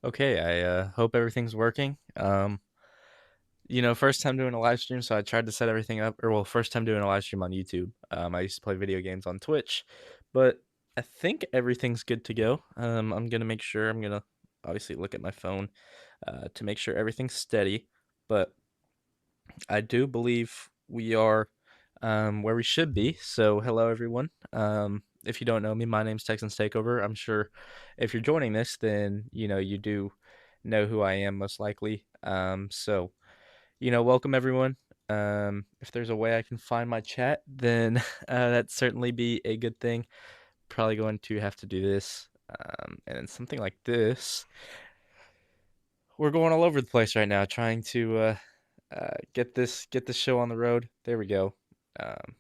Okay, I hope everything's working. First time doing a live stream, so I tried to set everything up, or well, first time doing a live stream on YouTube. I used to play video games on Twitch, but I think everything's good to go. I'm gonna obviously look at my phone to make sure everything's steady, but I do believe we are where we should be. So, hello everyone. If you don't know me, my name's Texans Takeover. I'm sure if you're joining this, then you do know who I am most likely. Welcome everyone. If there's a way I can find my chat, then that'd certainly be a good thing. Probably going to have to do this, and something like this. We're going all over the place right now, trying to get this show on the road. There we go. Um,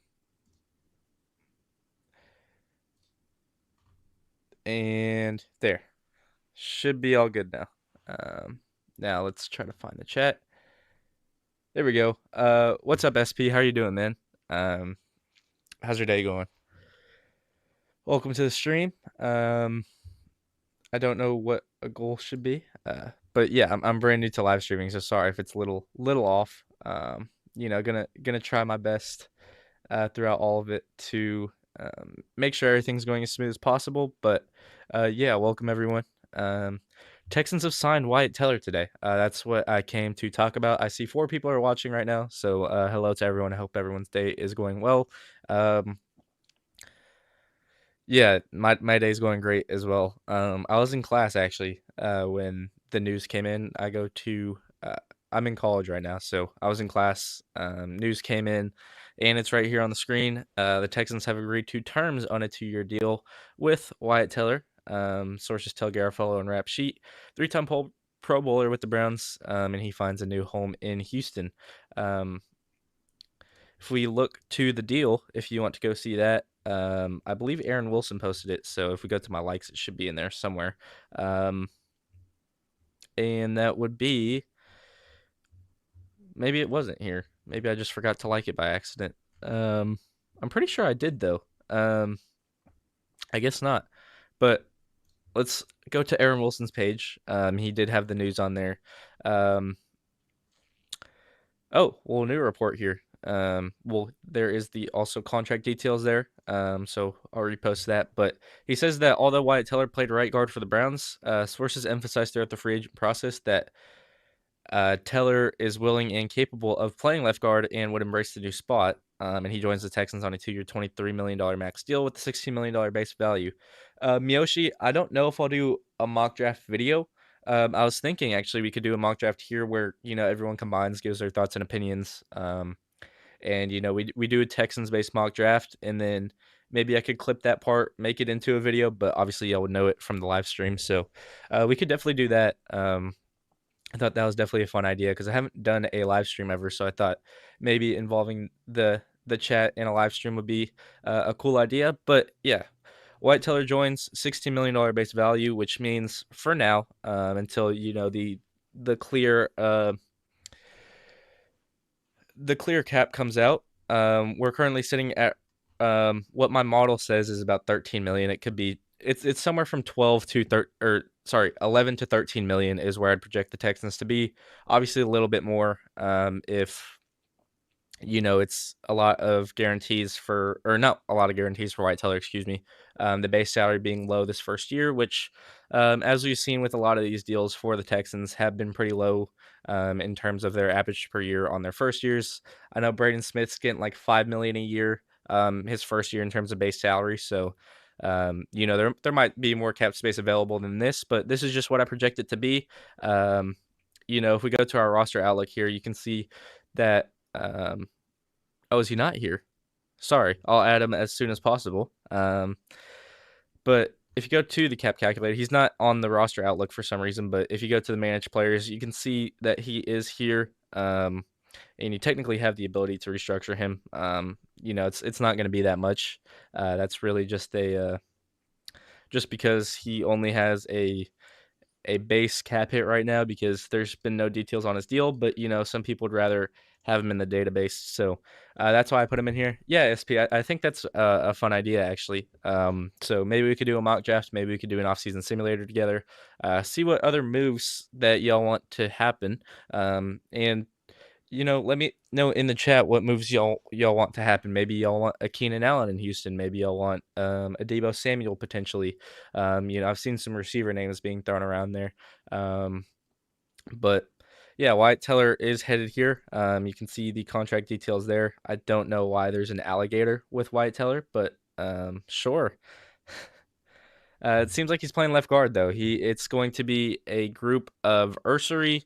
and there, should be all good now. Now let's try to find the chat. There we go. What's up, SP? How are you doing, man? Um, how's your day going? Welcome to the stream. I don't know what a goal should be. But yeah, I'm brand new to live streaming, so sorry if it's little off. Gonna try my best throughout all of it to make sure everything's going as smooth as possible. But yeah, welcome everyone. Texans have signed Wyatt Teller today. That's what I came to talk about. I see 4 people are watching right now, so hello to everyone. I hope everyone's day is going well. Yeah, my day's going great as well. I was in class actually when the news came in. I'm in college right now, so I was in class. News came in, and it's right here on the screen. The Texans have agreed to terms on a 2-year deal with Wyatt Teller. Sources tell Garofalo and Rap Sheet, 3-time Pro Bowler with the Browns, and he finds a new home in Houston. If we look to the deal, if you want to go see that, I believe Aaron Wilson posted it. So if we go to my likes, it should be in there somewhere. And that would be, maybe it wasn't here. Maybe I just forgot to like it by accident. I'm pretty sure I did though. I guess not. But let's go to Aaron Wilson's page. He did have the news on there. Oh, well, new report here. Well, there is the also contract details there. So I'll repost that. But he says that although Wyatt Teller played right guard for the Browns, sources emphasized throughout the free agent process that Teller is willing and capable of playing left guard and would embrace the new spot. And he joins the Texans on a 2-year, $23 million max deal with a $16 million base value. Miyoshi, I don't know if I'll do a mock draft video. I was thinking actually we could do a mock draft here where everyone combines, gives their thoughts and opinions. And we do a Texans based mock draft, and then maybe I could clip that part, make it into a video. But obviously, I would know it from the live stream, so we could definitely do that. I thought that was definitely a fun idea because I haven't done a live stream ever, so I thought maybe involving the chat in a live stream would be a cool idea. But yeah, Wyatt Teller joins, $16 million base value, which means for now, until the clear the clear cap comes out, we're currently sitting at what my model says is about 13 million. It could be it's somewhere from 12 to 30, or sorry, 11 to 13 million is where I'd project the Texans to be. Obviously a little bit more if it's a lot of guarantees for, or not a lot of guarantees for White Teller, excuse me. The base salary being low this first year, which, as we've seen with a lot of these deals for the Texans, have been pretty low in terms of their average per year on their first years. I know Braden Smith's getting like $5 million a year his first year in terms of base salary. So, there might be more cap space available than this, but this is just what I project it to be. If we go to our roster outlook here, you can see that. Oh, is he not here? Sorry, I'll add him as soon as possible. But if you go to the cap calculator, he's not on the roster outlook for some reason. But if you go to the managed players, you can see that he is here. And you technically have the ability to restructure him. It's not going to be that much. That's really just just because he only has a base cap hit right now because there's been no details on his deal, but, some people would rather have him in the database, so, that's why I put him in here. Yeah, SP, I think that's a fun idea, actually. So maybe we could do a mock draft, maybe we could do an offseason simulator together, see what other moves that y'all want to happen, and let me know in the chat what moves y'all want to happen. Maybe y'all want a Keenan Allen in Houston. Maybe y'all want a Deebo Samuel potentially. I've seen some receiver names being thrown around there. But yeah, Wyatt Teller is headed here. You can see the contract details there. I don't know why there's an alligator with Wyatt Teller, but sure. It seems like he's playing left guard though. It's going to be a group of Ursary,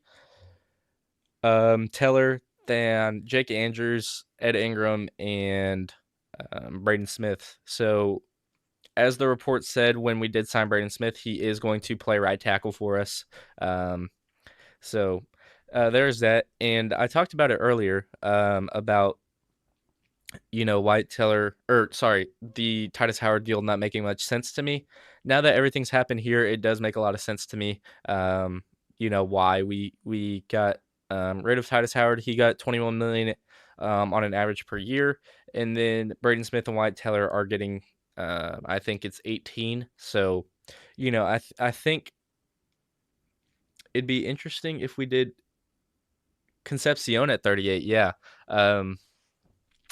Teller, than Jake Andrews, Ed Ingram, and Braden Smith. So, as the report said, when we did sign Braden Smith, he is going to play right tackle for us. Um, so, there's that. And I talked about it earlier about Wyatt Teller, or sorry, the Titus Howard deal not making much sense to me. Now that everything's happened here, it does make a lot of sense to me. Why we got rid of Titus Howard. He got 21 million on an average per year, and then Braden Smith and Wyatt Teller are getting, I think it's 18. So, I think it'd be interesting if we did Concepcion at 38. Yeah.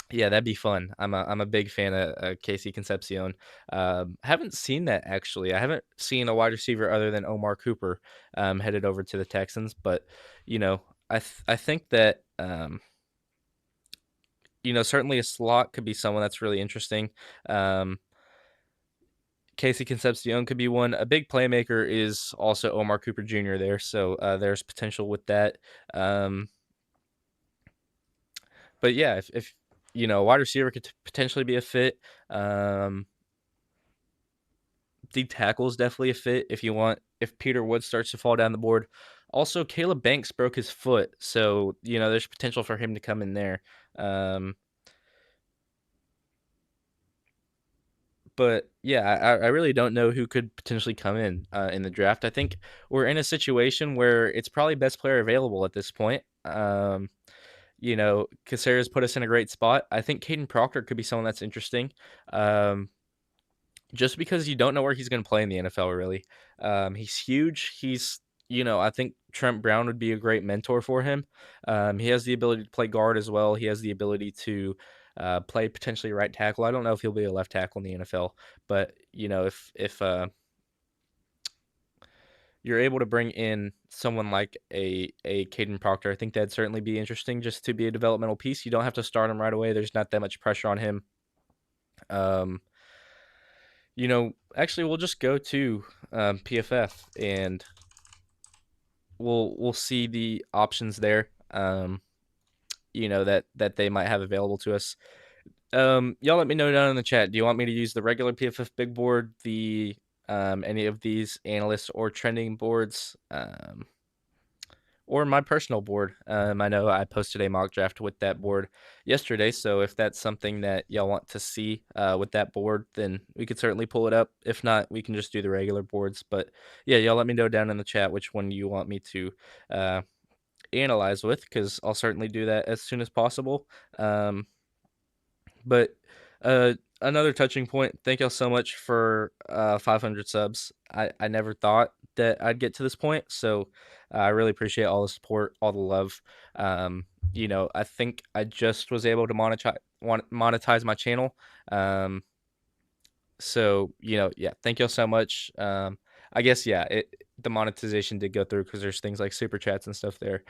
Yeah, that'd be fun. I'm a big fan of Casey Concepcion. Haven't seen that actually. I haven't seen a wide receiver other than Omar Cooper headed over to the Texans. But I think that certainly a slot could be someone that's really interesting. Um, Casey Concepcion could be one. A big playmaker is also Omar Cooper Jr. there, so there's potential with that. Um, but yeah, if a wide receiver could potentially be a fit. D tackle is definitely a fit if Peter Wood starts to fall down the board. Also, Caleb Banks broke his foot, so there's potential for him to come in there. Um, but yeah, I really don't know who could potentially come in the draft. I think we're in a situation where it's probably best player available at this point. Caceres put us in a great spot. I think Caden Proctor could be someone that's interesting. Just because you don't know where he's going to play in the NFL, really. He's huge. I think Trent Brown would be a great mentor for him. He has the ability to play guard as well. He has the ability to play potentially right tackle. I don't know if he'll be a left tackle in the NFL, but if you're able to bring in someone like a Caden Proctor, I think that'd certainly be interesting just to be a developmental piece. You don't have to start him right away. There's not that much pressure on him. Um, actually, we'll just go to PFF and we'll see the options there. That they might have available to us. Y'all let me know down in the chat. Do you want me to use the regular PFF big board, the any of these analysts or trending boards, or my personal board? I know I posted a mock draft with that board yesterday, so if that's something that y'all want to see with that board, then we could certainly pull it up. If not, we can just do the regular boards. But yeah, y'all let me know down in the chat which one you want me to analyze with, because I'll certainly do that as soon as possible. But another touching point, thank y'all so much for 500 subs. I never thought that I'd get to this point, so I really appreciate all the support, all the love. I think I just was able to monetize my channel. So yeah, thank y'all so much. I guess yeah, the monetization did go through because there's things like super chats and stuff there.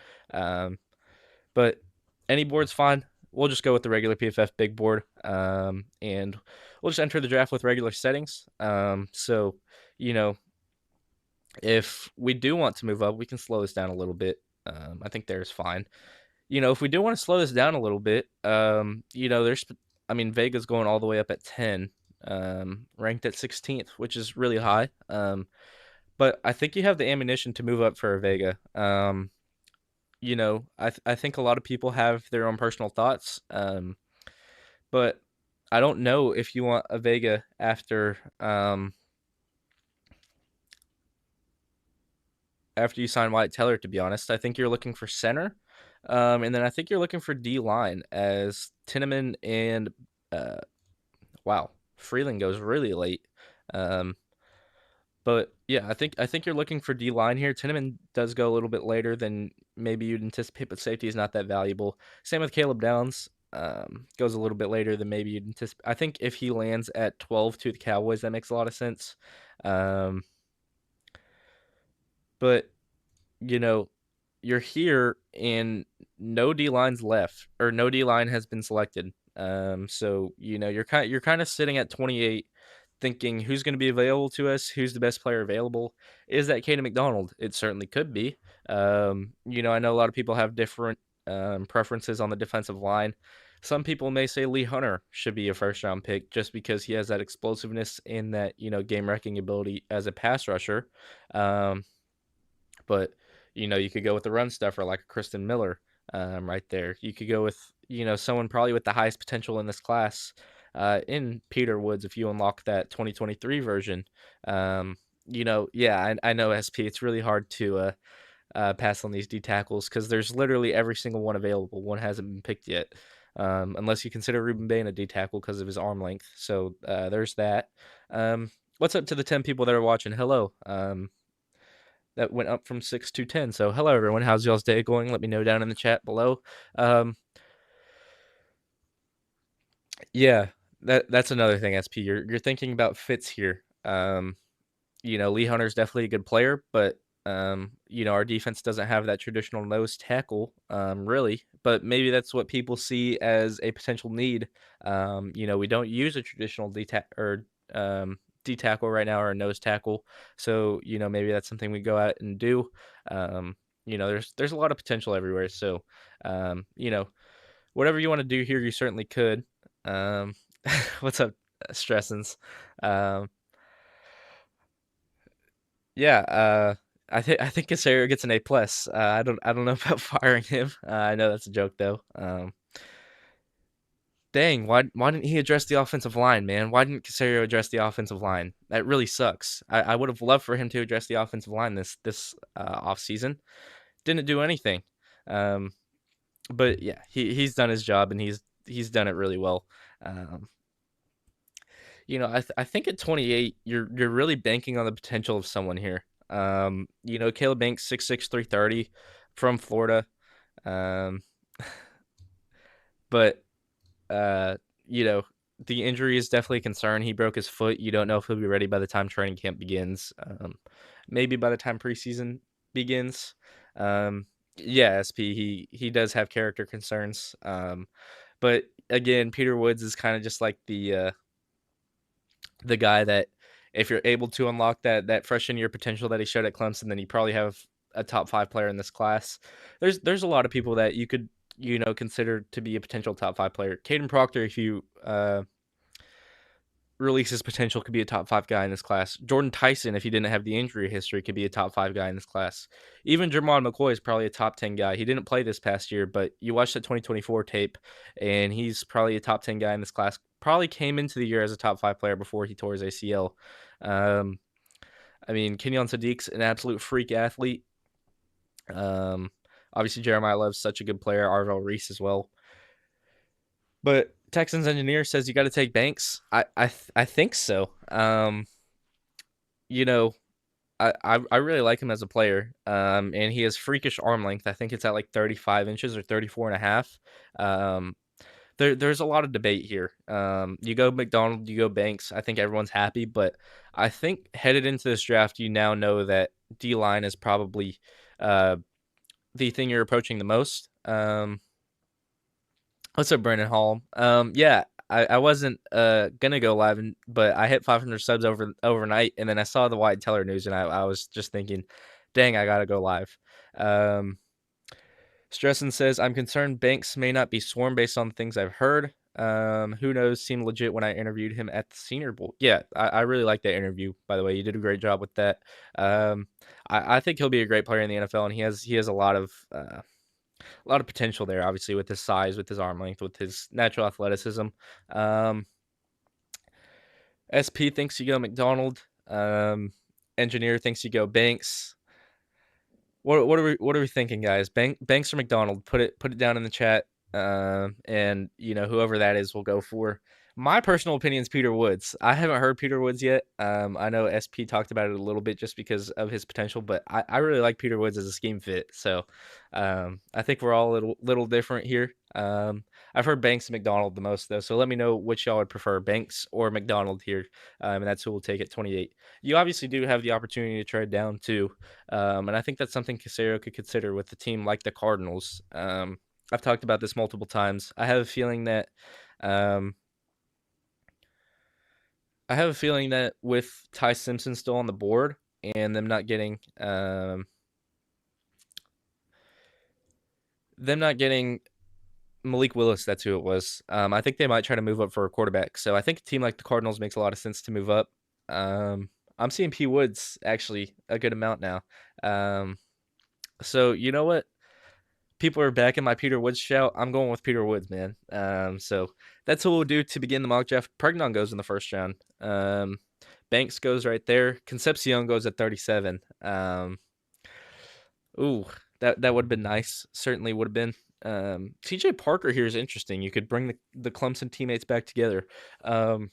But any board's fine. We'll just go with the regular PFF big board, and we'll just enter the draft with regular settings. So, if we do want to move up, we can slow this down a little bit. I think there's fine. If we do want to slow this down a little bit, Vega's going all the way up at 10, ranked at 16th, which is really high. But I think you have the ammunition to move up for a Vega. I think a lot of people have their own personal thoughts, but I don't know if you want a Vega after after you sign Wyatt Teller, to be honest. I think you're looking for center, and then I think you're looking for D line as Tinneman and uh, wow, Freeland goes really late. Um, but yeah, I think you're looking for D line here. Tinneman does go a little bit later than maybe you'd anticipate, but safety is not that valuable. Same with Caleb Downs. Goes a little bit later than maybe you'd anticipate. I think if he lands at 12 to the Cowboys, that makes a lot of sense. Um, but you know, you're here and no D lines left or no D line has been selected. So you're kind of sitting at 28 thinking who's going to be available to us, who's the best player available. Is that Caden McDonald? It certainly could be. I know a lot of people have different preferences on the defensive line. Some people may say Lee Hunter should be a first round pick just because he has that explosiveness and that, game wrecking ability as a pass rusher. Um, but you could go with the run stuffer like a Kristen Miller, right there. You could go with someone probably with the highest potential in this class, in Peter Woods if you unlock that 2023 version. Yeah, I know SP. It's really hard to pass on these D tackles because there's literally every single one available. One hasn't been picked yet, unless you consider Ruben Bain a D tackle because of his arm length. So there's that. What's up to the 10 people that are watching? Hello. That went up from 6 to 10. So, hello everyone. How's y'all's day going? Let me know down in the chat below. Um, yeah, that's another thing, SP. You're thinking about fits here. Lee Hunter's definitely a good player, but our defense doesn't have that traditional nose tackle, really. But maybe that's what people see as a potential need. We don't use a traditional D tackle right now or a nose tackle, so maybe that's something we go out and do. There's a lot of potential everywhere, so whatever you want to do here, you certainly could. Um, what's up, Stressens? Um, Yeah, I think Casario gets an A plus. I don't know about firing him. I know that's a joke though. Dang, why didn't he address the offensive line, man? Why didn't Casario address the offensive line? That really sucks. I would have loved for him to address the offensive line this off season. Didn't do anything. Um, but yeah, he's done his job and he's done it really well. Um, I think at 28, you're really banking on the potential of someone here. Caleb Banks, 6'6", 330 from Florida. Um, but uh, you know, the injury is definitely a concern. He broke his foot. You don't know if he'll be ready by the time training camp begins. Maybe by the time preseason begins. Um, yeah, SP, he does have character concerns. But again, Peter Woods is kind of just like the guy that if you're able to unlock that freshman year potential that he showed at Clemson, then you probably have a top 5 player in this class. There's a lot of people that you could consider to be a potential top 5 player. Caden Proctor, if you release his potential, could be a top 5 guy in this class. Jordan Tyson, if he didn't have the injury history, could be a top 5 guy in this class. Even Jermon McCoy is probably a top 10 guy. He didn't play this past year, but you watched the 2024 tape, and he's probably a top 10 guy in this class. Probably came into the year as a top 5 player before he tore his ACL. Um, Kenyon Sadiq's an absolute freak athlete. Obviously, Jeremiah Love's such a good player. Arvell Reese as well. But Texans engineer says you got to take Banks. I think so. You know, I really like him as a player. And he has freakish arm length. I think it's at like 35 inches or 34 and a half. There's a lot of debate here. You go McDonald, you go Banks. I think everyone's happy, but I think headed into this draft, you now know that D line is probably uh, the thing you're approaching the most. What's up, Brandon Hall? Yeah, I wasn't gonna go live, but I hit 500 subs overnight, and then I saw the Wyatt Teller news, and I was just thinking, dang, I gotta go live. Um, Stresson says, I'm concerned Banks may not be swarm based on things I've heard. Who knows? Seemed legit when I interviewed him at the Senior Bowl. Yeah, I really like that interview, by the way. You did a great job with that. I think he'll be a great player in the NFL, and he has a lot of potential there, obviously, with his size, with his arm length, with his natural athleticism. Um, SP thinks you go McDonald. Engineer thinks you go Banks. what are we thinking, guys? Banks or McDonald? Put it down in the chat. And whoever that is, will go for. My personal opinion is Peter Woods. I haven't heard Peter Woods yet. I know SP talked about it a little bit just because of his potential, but I really like Peter Woods as a scheme fit. So, I think we're all a little different here. I've heard Banks and McDonald the most though, so let me know which y'all would prefer, Banks or McDonald here. And that's who will take at 28. You obviously do have the opportunity to trade down too. And I think that's something Casero could consider with a team like the Cardinals. I've talked about this multiple times. Um, I have a feeling that with Ty Simpson still on the board and them not getting Malik Willis, that's who it was. I think they might try to move up for a quarterback. So I think a team like the Cardinals makes a lot of sense to move up. I'm seeing P Woods actually a good amount now. Um, so you know what? People are backing my Peter Woods shout. I'm going with Peter Woods, man. So that's what we'll do to begin the mock draft. Pregnon goes in the first round. Banks goes right there. Concepcion goes at 37. Ooh, that would have been nice. Certainly would have been. TJ Parker here is interesting. You could bring the Clemson teammates back together. Um,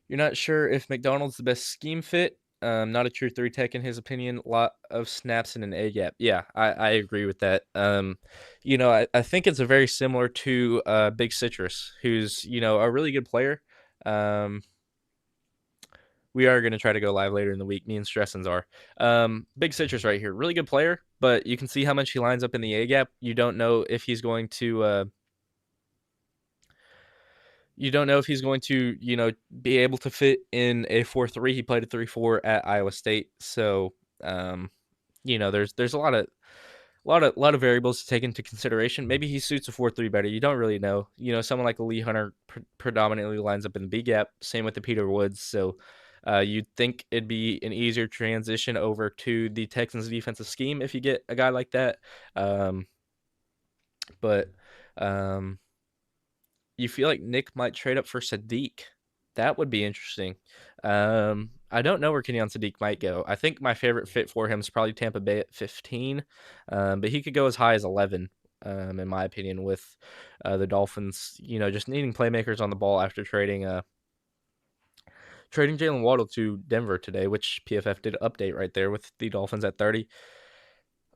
you're not sure if McDonald's the best scheme fit. Not a true three tech in his opinion. A lot of snaps in an A gap. Yeah, I agree with that. I think it's a very similar to Big Citrus, who's a really good player. Um, we are going to try to go live later in the week. Me and Stressens are. Big Citrus right here, really good player, but you can see how much he lines up in the A gap. You don't know if he's going to. You don't know if he's going to, be able to fit in a 4-3. He played a 3-4 at Iowa State, so there's a lot of variables to take into consideration. Maybe he suits a 4-3 better. You don't really know. Someone like a Lee Hunter predominantly lines up in the B gap. Same with the Peter Woods. So you'd think it'd be an easier transition over to the Texans defensive scheme if you get a guy like that. But you feel like Nick might trade up for Sadiq. That would be interesting. I don't know where Kenyon Sadiq might go. I think my favorite fit for him is probably Tampa Bay at 15, but he could go as high as 11, in my opinion, with the Dolphins, just needing playmakers on the ball after trading Jalen Waddle to Denver today, which PFF did update right there with the Dolphins at 30.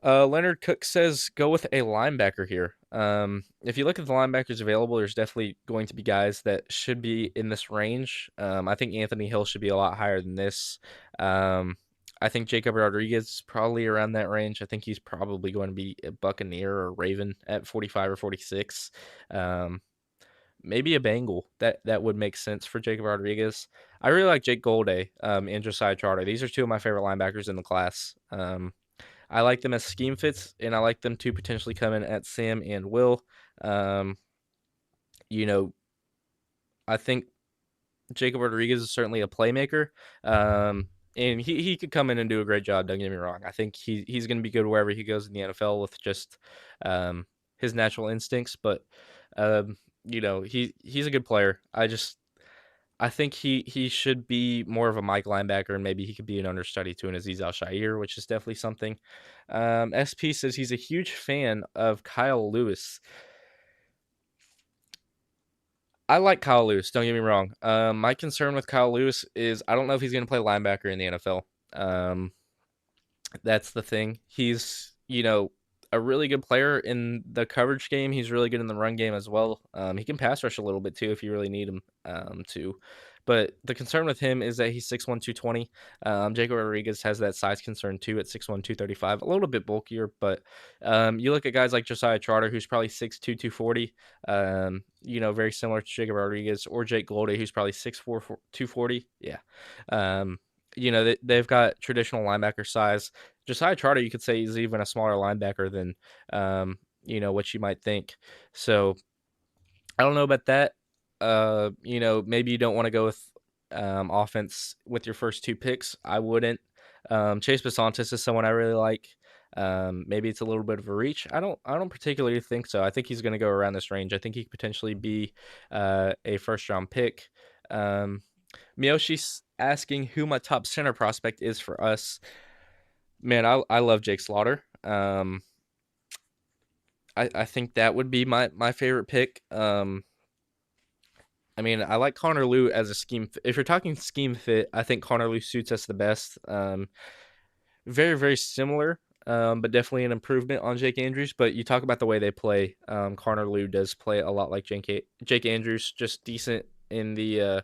Leonard Cook says go with a linebacker here. If you look at the linebackers available, there's definitely going to be guys that should be in this range. I think Anthony Hill should be a lot higher than this. I think Jacob Rodriguez is probably around that range. I think he's probably going to be a Buccaneer or Raven at 45 or 46. Maybe a Bengal. That would make sense for Jacob Rodriguez. I really like Jake Golday, and Josiah Trotter. These are two of my favorite linebackers in the class. I like them as scheme fits, and I like them to potentially come in at Sam and Will. Um, you know, I think Jacob Rodriguez is certainly a playmaker, and he could come in and do a great job. Don't get me wrong. I think he's going to be good wherever he goes in the NFL with just um, his natural instincts. But he's a good player. I think he should be more of a Mike linebacker, and maybe he could be an understudy to an Aziz Al-Shaair, which is definitely something. SP says he's a huge fan of Kyle Lewis. I like Kyle Lewis, don't get me wrong. My concern with Kyle Lewis is I don't know if he's going to play linebacker in the NFL. That's the thing. He's, a really good player in the coverage game. He's really good in the run game as well. He can pass rush a little bit too if you really need him to. But the concern with him is that he's 6'1", 220. Jacob Rodriguez has that size concern too at 6'1", 235. A little bit bulkier, but you look at guys like Josiah Trotter, who's probably 6'2", 240. Very similar to Jacob Rodriguez, or Jake Golday, who's probably 6'4", 240. Yeah. They've got traditional linebacker size. Josiah Trotter, you could say, is even a smaller linebacker than what you might think. So I don't know about that. Maybe you don't want to go with offense with your first two picks. I wouldn't. Chase Basantis is someone I really like. Maybe it's a little bit of a reach. I don't particularly think so. I think he's going to go around this range. I think he could potentially be a first round pick. Miyoshi's asking who my top center prospect is for us. Man, I love Jake Slaughter. I think that would be my favorite pick. I mean, I like Connor Liu as a scheme. If you're talking scheme fit, I think Connor Liu suits us the best. Very, very similar, but definitely an improvement on Jake Andrews. But you talk about the way they play. Connor Liu does play a lot like Jake Andrews, just decent in the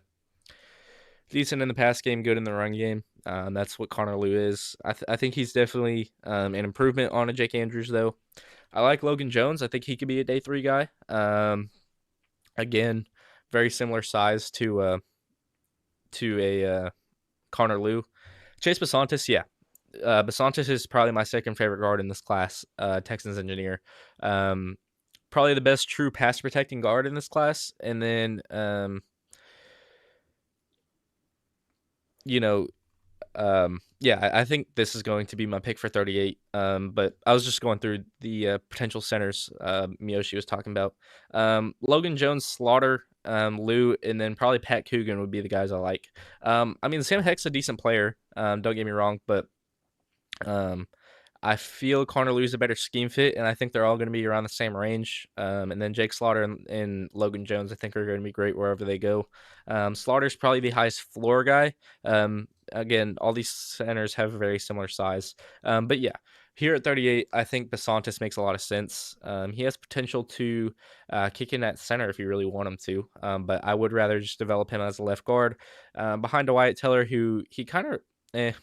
pass game, good in the run game. That's what Connor Liu is. I think he's definitely an improvement on a Jake Andrews, though. I like Logan Jones. I think he could be a day three guy. Again, very similar size to a Connor Liu. Chase Basantis, yeah. Basantis is probably my second favorite guard in this class, Texans engineer. Um, Probably the best true pass protecting guard in this class. And then, you know, yeah, I think this is going to be my pick for 38. But I was just going through the potential centers Miyoshi was talking about. Logan Jones, Slaughter, Lou, and then probably Pat Coogan would be the guys I like. I mean, Sam Heck's a decent player. Don't get me wrong, but um, I feel Connor Liu's a better scheme fit, and I think they're all going to be around the same range. And then Jake Slaughter and Logan Jones, I think, are going to be great wherever they go. Slaughter's probably the highest floor guy. Again, all these centers have a very similar size. But yeah, here at 38, I think Basantis makes a lot of sense. He has potential to kick in at center if you really want him to. But I would rather just develop him as a left guard behind a Wyatt Teller who he kind of.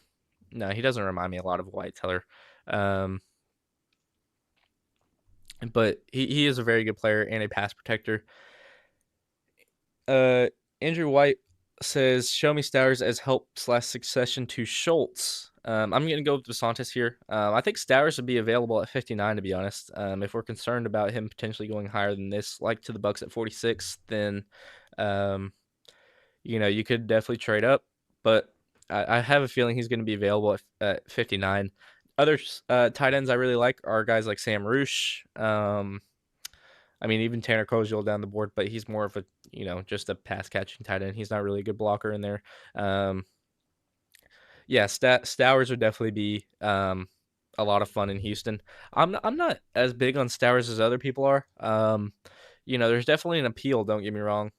No, he doesn't remind me a lot of Wyatt Teller. Um, but he is a very good player and a pass protector. Uh, Andrew White says, "Show me Stowers as help/succession to Schultz." I'm gonna go with DeSantis here. I think Stowers would be available at 59, to be honest. If we're concerned about him potentially going higher than this, like to the Bucks at 46, then um, you could definitely trade up. But I have a feeling he's going to be available at 59. Other tight ends I really like are guys like Sam Roosh. I mean, even Tanner Koziel down the board, but he's more of a, just a pass catching tight end. He's not really a good blocker in there. Um, yeah, Stowers would definitely be a lot of fun in Houston. I'm not as big on Stowers as other people are. There's definitely an appeal. Don't get me wrong.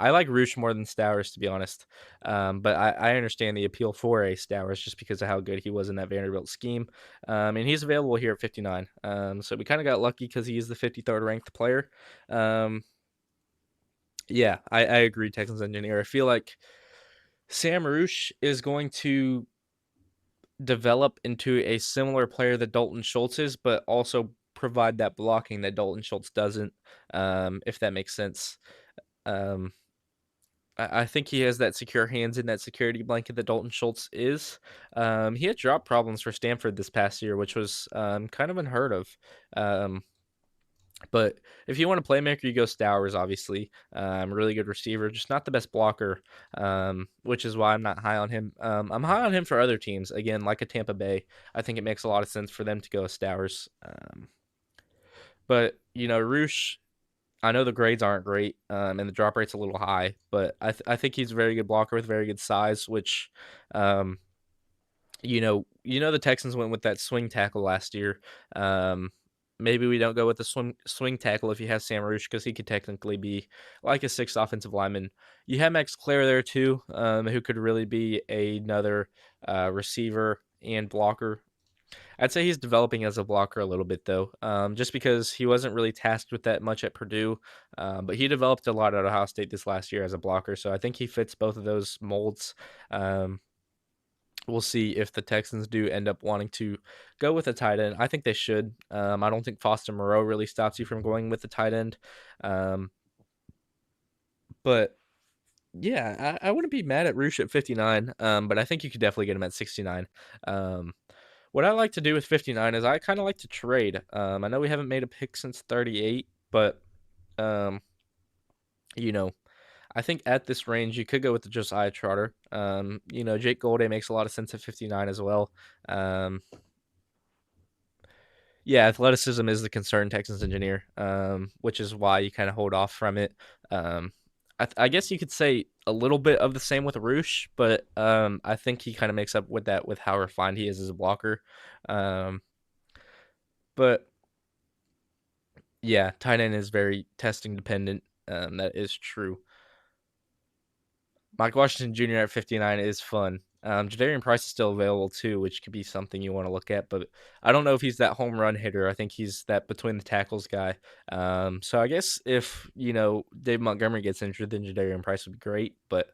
I like Roosh more than Stowers, to be honest. But I understand the appeal for a Stowers just because of how good he was in that Vanderbilt scheme. And he's available here at 59. So we kind of got lucky because he is the 53rd ranked player. Um, yeah, I agree, Texans engineer. I feel like Sam Roosh is going to develop into a similar player that Dalton Schultz is, but also provide that blocking that Dalton Schultz doesn't, if that makes sense. Um, I think he has that secure hands in that security blanket that Dalton Schultz is. He had drop problems for Stanford this past year, which was kind of unheard of. Um, but if you want a playmaker, you go Stowers, obviously. Really good receiver, just not the best blocker, which is why I'm not high on him. I'm high on him for other teams. Again, like a Tampa Bay, I think it makes a lot of sense for them to go Stowers. But, Roosh, I know the grades aren't great, and the drop rate's a little high, but I think he's a very good blocker with very good size, which um, the Texans went with that swing tackle last year. Maybe we don't go with the swing tackle if you have Sam Roosh because he could technically be like a sixth offensive lineman. You have Max Clare there too, who could really be another receiver and blocker. I'd say he's developing as a blocker a little bit though, just because he wasn't really tasked with that much at Purdue, but he developed a lot at Ohio State this last year as a blocker. So I think he fits both of those molds. Um, We'll see if the Texans do end up wanting to go with a tight end. I think they should. I don't think Foster Moreau really stops you from going with the tight end. Um, but yeah, I wouldn't be mad at Roosh at 59. But I think you could definitely get him at 69. Um, what I like to do with 59 is I kind of like to trade. I know we haven't made a pick since 38, but um, you know, I think at this range you could go with the Josiah Trotter. Jake Golday makes a lot of sense at 59 as well. Um, Yeah, athleticism is the concern, Texans engineer, which is why you kind of hold off from it. Um, I guess you could say a little bit of the same with Roosh, but I think he kind of makes up with that with how refined he is as a blocker. Um, but yeah, tight end is very testing dependent. That is true. Mike Washington Jr. at 59 is fun. Jadarian Price is still available too, which could be something you want to look at, but I don't know if he's that home run hitter. I think he's that between the tackles guy. So I guess if Dave Montgomery gets injured, then Jadarian Price would be great. But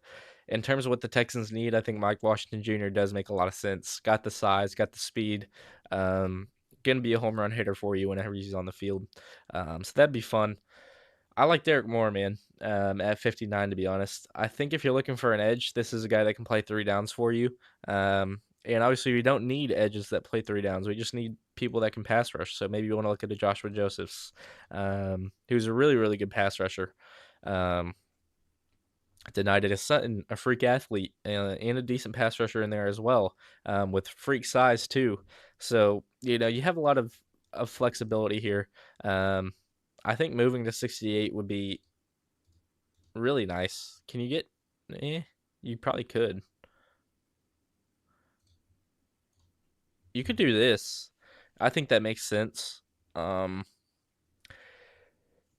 in terms of what the Texans need, I think Mike Washington Jr. does make a lot of sense. Got the size, got the speed. Gonna be a home run hitter for you whenever he's on the field. So that'd be fun. I like Derek Moore, man, at 59, to be honest. I think if you're looking for an edge, this is a guy that can play three downs for you. And obviously, we don't need edges that play three downs. We just need people that can pass rush. So maybe you want to look at a Joshua Josephs, who's a really, really good pass rusher. Um, Denied it a Sutton, a freak athlete, and a decent pass rusher in there as well, with freak size too. So you have a lot of flexibility here. Um, I think moving to 68 would be really nice. Can you get? You probably could. You could do this. I think that makes sense. Um,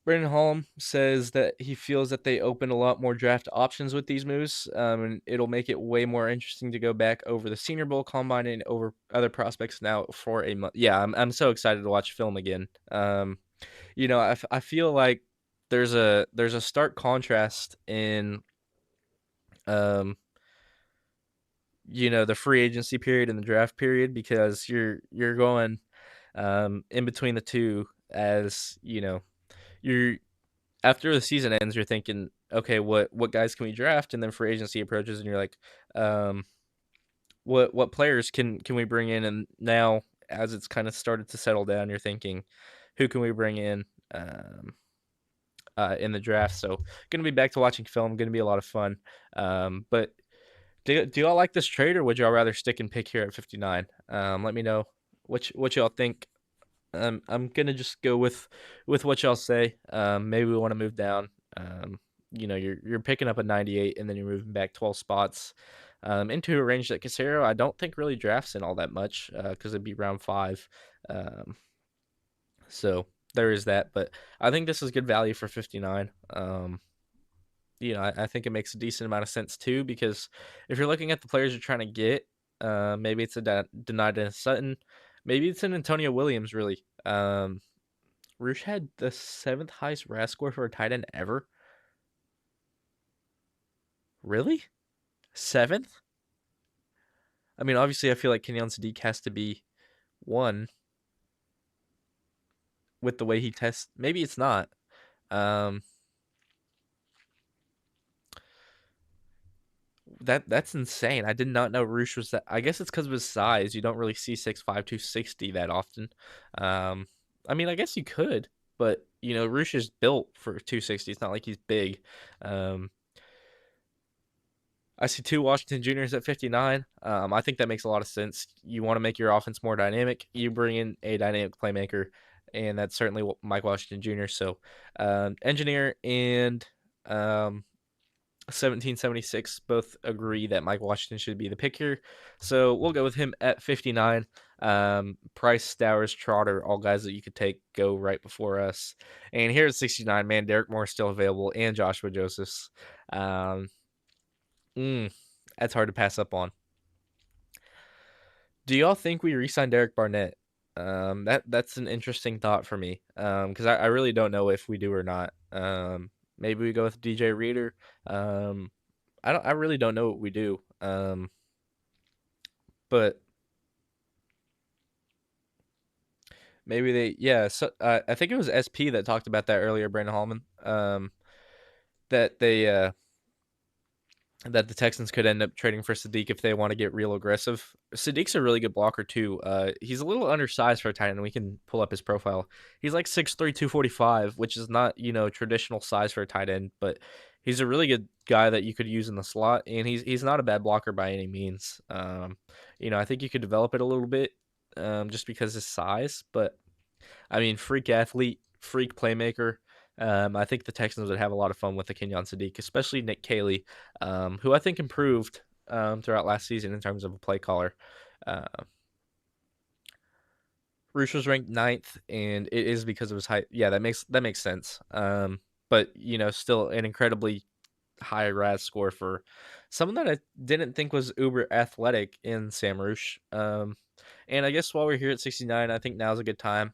Brandon Holm says that he feels that they open a lot more draft options with these moves, and it'll make it way more interesting to go back over the Senior Bowl combine and over other prospects now for a month. Yeah, I'm so excited to watch film again. I feel like there's a stark contrast in um the free agency period and the draft period because you're going in between the two as you're after the season ends you're thinking okay what guys can we draft and then free agency approaches and you're like um what players can we bring in and now as it's kind of started to settle down you're thinking who can we bring in the draft. So gonna be back to watching film, gonna be a lot of fun. But do y'all like this trade, or would y'all rather stick and pick here at 59? Let me know what y'all think. I'm gonna just go with what y'all say. Maybe we want to move down. You're picking up a 98, and then you're moving back 12 spots into a range that Casero I don't think really drafts in all that much because it'd be round 5. Um, so there is that, but I think this is good value for 59. I think it makes a decent amount of sense too because if you're looking at the players you're trying to get, maybe it's a denied a Sutton, maybe it's an Antonio Williams. Really, Roosh had the 7th highest RAS score for a tight end ever. Really, 7th? I mean, obviously, I feel like Kenyon Sadiq has to be one with the way he tests. Maybe it's not. Um, that's insane. I did not know Roosh was that. I guess it's because of his size. You don't really see 6'5", 260 that often. Um, I mean, I guess you could, but Roosh is built for 260. It's not like he's big. Um, I see two Washington Juniors at 59. I think that makes a lot of sense. You want to make your offense more dynamic. You bring in a dynamic playmaker, and that's certainly what Mike Washington Jr. So, engineer and 1776 both agree that Mike Washington should be the pick here. So we'll go with him at 59. Price, Stowers, Trotter, all guys that you could take go right before us. And here at 69, man, Derek Moore is still available and Joshua Josephs. Um, that's hard to pass up on. Do y'all think we re-sign Derek Barnett? That's an interesting thought for me. Because I really don't know if we do or not. Maybe we go with DJ Reader. I really don't know what we do. But maybe yeah. So I think it was SP that talked about that earlier, Brandon Hallman. That they that the Texans could end up trading for Sadiq if they want to get real aggressive. Sadiq's a really good blocker too. He's a little undersized for a tight end. We can pull up his profile. He's like 6'3", 245, which is not traditional size for a tight end, but he's a really good guy that you could use in the slot, and he's not a bad blocker by any means. I think you could develop it a little bit, just because of his size, but I mean, freak athlete, freak playmaker. I think the Texans would have a lot of fun with the Kenyon Sadiq, especially Nick Caley, who I think improved throughout last season in terms of a play caller. Uh, Roosh was ranked ninth, and it is because of his height. Yeah, that makes sense. But still an incredibly high RAS score for someone that I didn't think was uber athletic in Sam Roosh. And I guess while we're here at 69, I think now's a good time.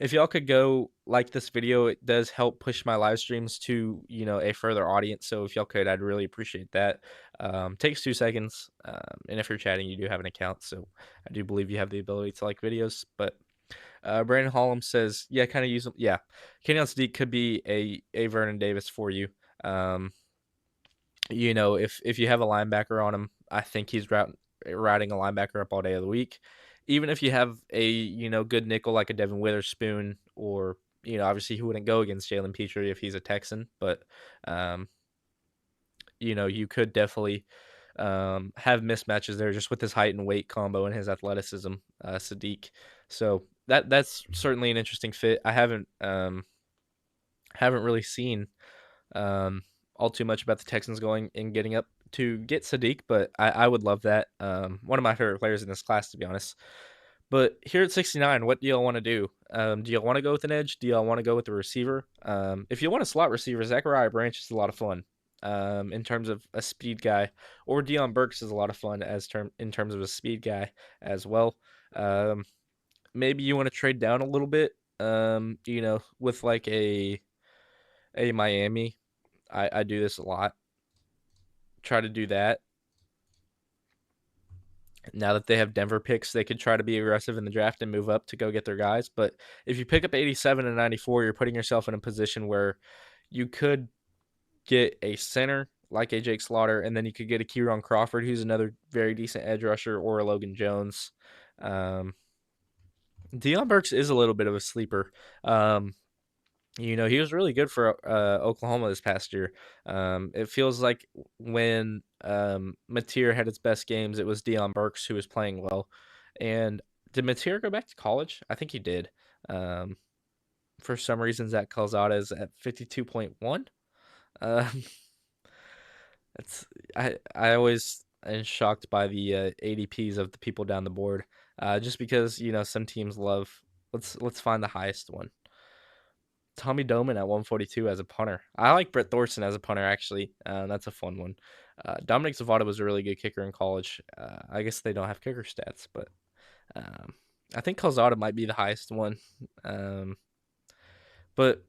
If y'all could go like this video, it does help push my live streams to, a further audience. So if y'all could, I'd really appreciate that. Takes 2 seconds. And if you're chatting, you do have an account. So I do believe you have the ability to like videos. But Brandon Hollum says, yeah, kind of use them. Yeah. Kenyon Sadiq could be a Vernon Davis for you. Um, if you have a linebacker on him, I think he's routing a linebacker up all day of the week. Even if you have a good nickel like a Devin Witherspoon, or obviously he wouldn't go against Jalen Petrie if he's a Texan, but um, you could definitely have mismatches there just with his height and weight combo and his athleticism, Sadiq. So that's certainly an interesting fit. I haven't really seen um, all too much about the Texans going and getting up to get Sadiq, but I would love that. One of my favorite players in this class, to be honest. But here at 69, what do y'all want to do? Do y'all want to go with an edge? Do y'all want to go with the receiver? If you want a slot receiver, Zachariah Branch is a lot of fun in terms of a speed guy, or Deion Burks is a lot of fun in terms of a speed guy as well. Um, Maybe you want to trade down a little bit, with like a Miami. I do this a lot. Try to do that. Now that they have Denver picks, they could try to be aggressive in the draft and move up to go get their guys. But if you pick up 87 and 94, you're putting yourself in a position where you could get a center like a Jake Slaughter, and then you could get a Kieron Crawford, who's another very decent edge rusher, or a Logan Jones. Um, Deion Burks is a little bit of a sleeper. Um, he was really good for Oklahoma this past year. It feels like when Mateer had its best games, it was Deion Burks who was playing well. And did Mateer go back to college? I think he did. Um, for some reason, Zach Calzada is at 52.1. Um, it's I always am shocked by the ADPs of the people down the board, just because some teams love. Let's find the highest one. Tommy Doman at 142 as a punter. I like Brett Thorson as a punter, actually. That's a fun one. Dominic Zavada was a really good kicker in college. I guess they don't have kicker stats, but um, I think Calzada might be the highest one. Um, but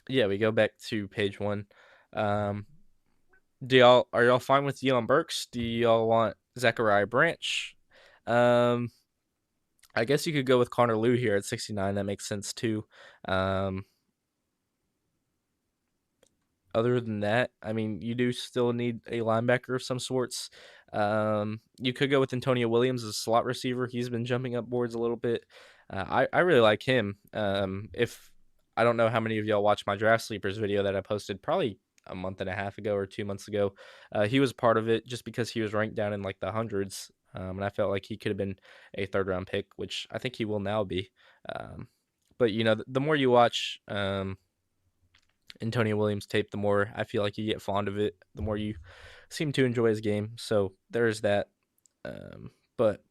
yeah, we go back to page one. Um, are y'all fine with Deion Burks? Do y'all want Zachariah Branch? Um, I guess you could go with Connor Liu here at 69. That makes sense too. Um, Other than that, I mean, you do still need a linebacker of some sorts. You could go with Antonio Williams as a slot receiver. He's been jumping up boards a little bit. I really like him. If I don't know how many of y'all watched my draft sleepers video that I posted probably a month and a half ago or 2 months ago. He was part of it just because he was ranked down in like the hundreds. And I felt like he could have been a third round pick, which I think he will now be. But the more you watch, Antonio Williams tape, the more I feel like you get fond of it, the more you seem to enjoy his game. So there's that. But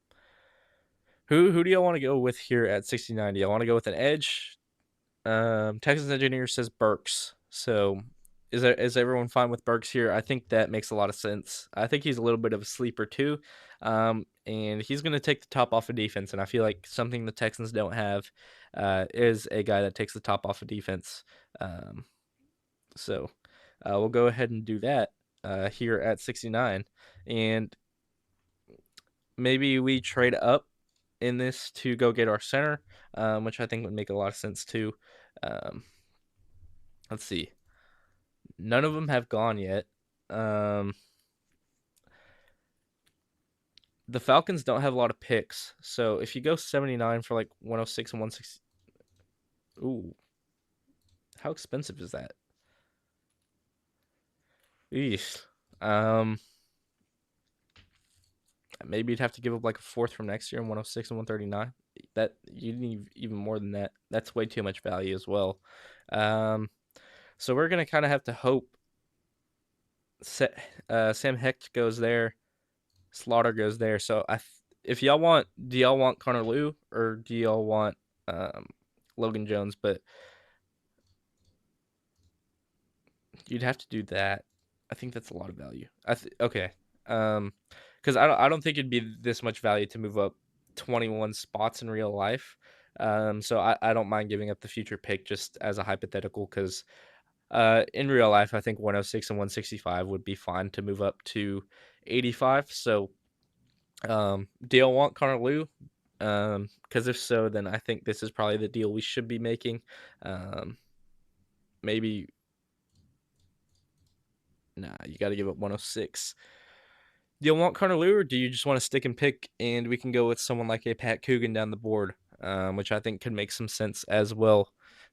who do y'all want to go with here at 69? Do y'all want to go with an edge? Texas Engineer says Burks. So is everyone fine with Burks here? I think that makes a lot of sense. I think he's a little bit of a sleeper too. And he's going to take the top off of defense. And I feel like something the Texans don't have is a guy that takes the top off of defense. So we'll go ahead and do that here at 69. And maybe we trade up in this to go get our center, which I think would make a lot of sense too. Um, let's see. None of them have gone yet. The Falcons don't have a lot of picks. So if you go 79 for like 106 and 160. Ooh. How expensive is that? Eesh. Maybe you'd have to give up like a fourth from next year in 106 and 139. that you need even more than that. That's way too much value as well. Um, so we're gonna kind of have to hope Sam Hecht goes there, Slaughter goes there. So if y'all want, do y'all want Connor Liu or do y'all want um, Logan Jones? But you'd have to do that. I think that's a lot of value. Okay. Because I don't think it'd be this much value to move up 21 spots in real life. So I don't mind giving up the future pick just as a hypothetical because in real life I think 106 and 165 would be fine to move up to 85. So do y'all want Connor Liu? Because if so, then I think this is probably the deal we should be making. Maybe nah, you got to give up 106. Do you want Connor Liu, or do you just want to stick and pick, and we can go with someone like a Pat Coogan down the board, which I think could make some sense as well.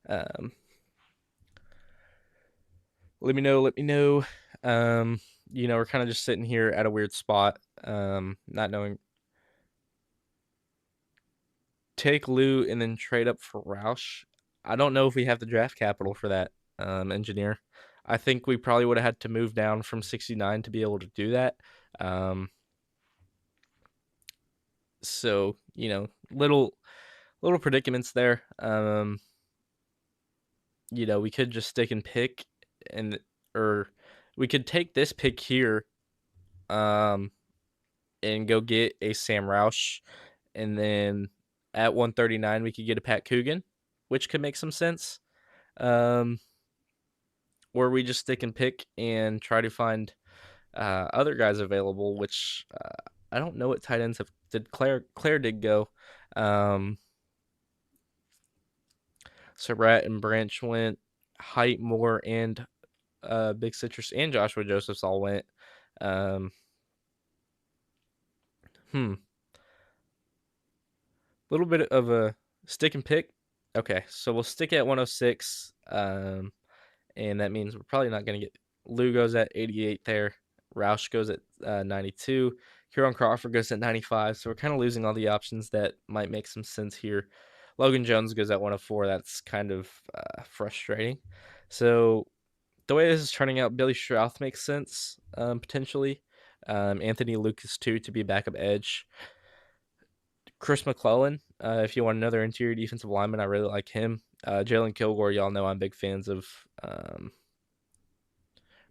Um, let me know. Let me know. We're kind of just sitting here at a weird spot, not knowing. Take Lou and then trade up for Roush. I don't know if we have the draft capital for that, engineer. I think we probably would have had to move down from 69 to be able to do that. Um, so little predicaments there. We could just stick and pick and or we could take this pick here um and go get a Sam Roush and then at 139 we could get a Pat Coogan, which could make some sense. Um or we just stick and pick and try to find other guys available, which I don't know what tight ends have did Claire did go. Um Surratt and Branch went, Height, Moore, and Big Citrus and Joshua Josephs all went. Um, hmm, little bit of a stick and pick. Okay, so we'll stick at 106. And that means we're probably not going to get Lou goes at 88 there. Roush goes at 92. Huron Crawford goes at 95. So we're kind of losing all the options that might make some sense here. Logan Jones goes at 104. That's kind of frustrating. So the way this is turning out, Billy Strouth makes sense potentially. Anthony Lucas too to be backup edge. Chris McClellan, if you want another interior defensive lineman, I really like him. Jalen Kilgore, y'all know I'm big fans of.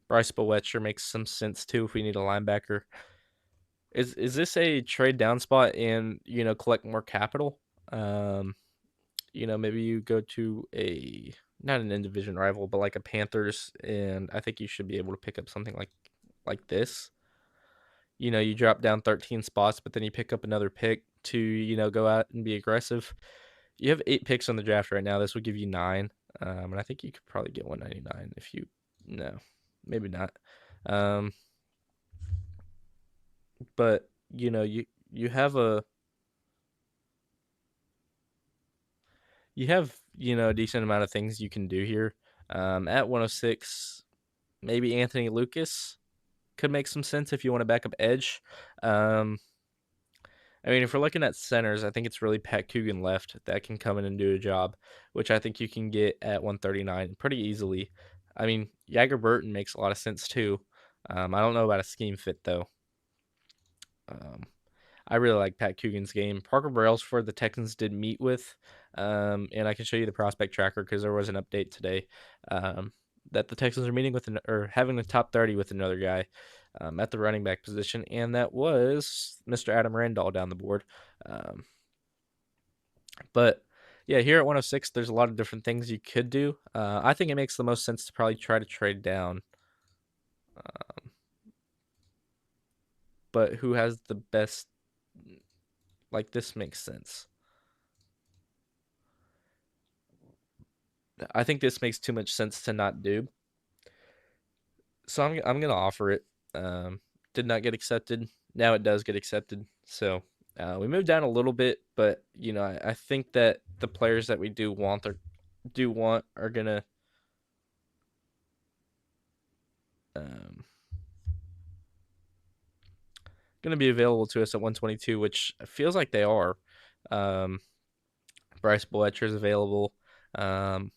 Bryce Boetcher makes some sense too if we need a linebacker. Is this a trade down spot and collect more capital? Um, maybe you go to a not an in division rival, but like a Panthers, and I think you should be able to pick up something like this. You drop down 13 spots, but then you pick up another pick to go out and be aggressive. You have 8 picks on the draft right now. This would give you 9, and I think you could probably get 199 if you no, maybe not. Um, but you have a decent amount of things you can do here. At 106, maybe Anthony Lucas could make some sense if you want to back up edge. Um, I mean, if we're looking at centers, I think it's really Pat Coogan left that can come in and do a job, which I think you can get at 139 pretty easily. I mean, Jagger Burton makes a lot of sense too. I don't know about a scheme fit though. Um, I really like Pat Coogan's game. Parker Brailsford, the Texans did meet with, and I can show you the prospect tracker because there was an update today that the Texans are meeting with or having the top 30 with another guy at the running back position, and that was Mr. Adam Randall down the board. Um, but yeah, here at 106, there's a lot of different things you could do. I think it makes the most sense to probably try to trade down. But who has the best? Like this makes sense. I think this makes too much sense to not do. So I'm gonna offer it. Did not get accepted. Now it does get accepted. So we moved down a little bit, but I think that the players that we do want are um, gonna be available to us at 122, which feels like they are. Um, Bryce Boettcher is available. Um,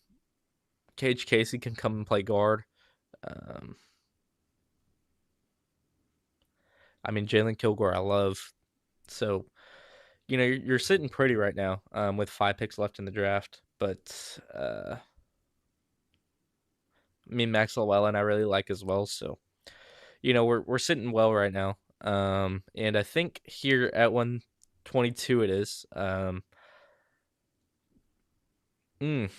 Cage Casey can come and play guard. Um, I mean, Jalen Kilgore, I love. So, you're sitting pretty right now with 5 picks left in the draft. But, I mean, Max Llewellyn I really like as well. So, we're sitting well right now. And I think here at 122 it is. Mm,